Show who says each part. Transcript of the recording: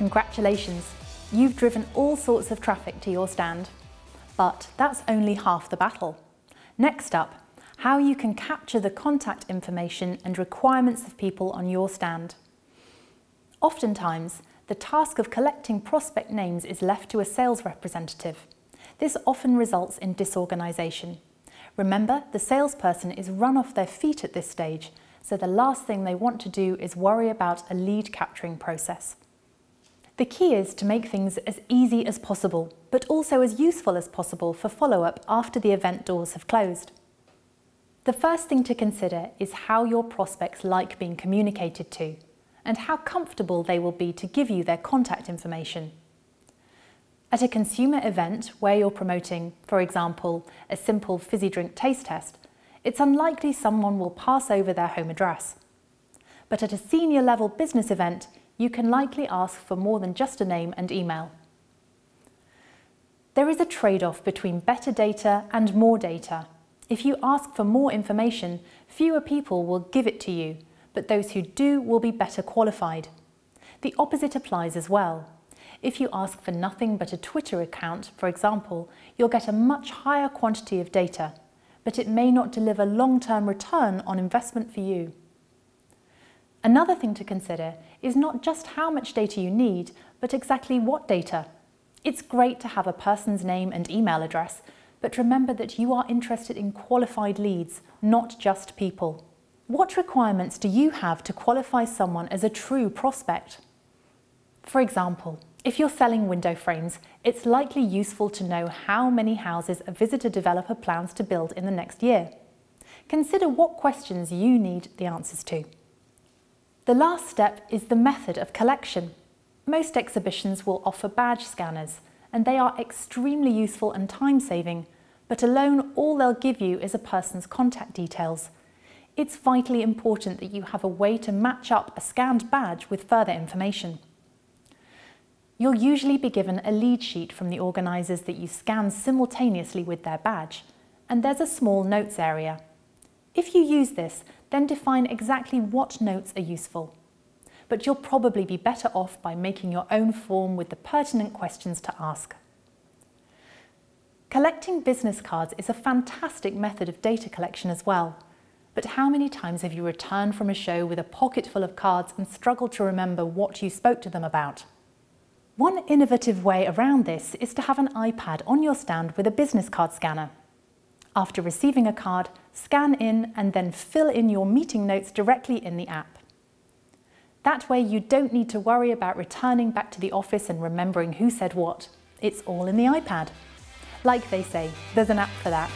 Speaker 1: Congratulations! You've driven all sorts of traffic to your stand. But that's only half the battle. Next up, how you can capture the contact information and requirements of people on your stand. Oftentimes, the task of collecting prospect names is left to a sales representative. This often results in disorganisation. Remember, the salesperson is run off their feet at this stage, so the last thing they want to do is worry about a lead capturing process. The key is to make things as easy as possible, but also as useful as possible for follow-up after the event doors have closed. The first thing to consider is how your prospects like being communicated to, and how comfortable they will be to give you their contact information. At a consumer event where you're promoting, for example, a simple fizzy drink taste test, it's unlikely someone will pass over their home address. But at a senior level business event, you can likely ask for more than just a name and email. There is a trade-off between better data and more data. If you ask for more information, fewer people will give it to you, but those who do will be better qualified. The opposite applies as well. If you ask for nothing but a Twitter account, for example, you'll get a much higher quantity of data, but it may not deliver long-term return on investment for you. Another thing to consider is not just how much data you need, but exactly what data. It's great to have a person's name and email address, but remember that you are interested in qualified leads, not just people. What requirements do you have to qualify someone as a true prospect? For example, if you're selling window frames, it's likely useful to know how many houses a visitor developer plans to build in the next year. Consider what questions you need the answers to. The last step is the method of collection. Most exhibitions will offer badge scanners, and they are extremely useful and time-saving, but alone all they'll give you is a person's contact details. It's vitally important that you have a way to match up a scanned badge with further information. You'll usually be given a lead sheet from the organisers that you scan simultaneously with their badge, and there's a small notes area. If you use this, then define exactly what notes are useful. But you'll probably be better off by making your own form with the pertinent questions to ask. Collecting business cards is a fantastic method of data collection as well. But how many times have you returned from a show with a pocket full of cards and struggled to remember what you spoke to them about? One innovative way around this is to have an iPad on your stand with a business card scanner. After receiving a card, scan in and then fill in your meeting notes directly in the app. That way you don't need to worry about returning back to the office and remembering who said what. It's all in the iPad. Like they say, there's an app for that.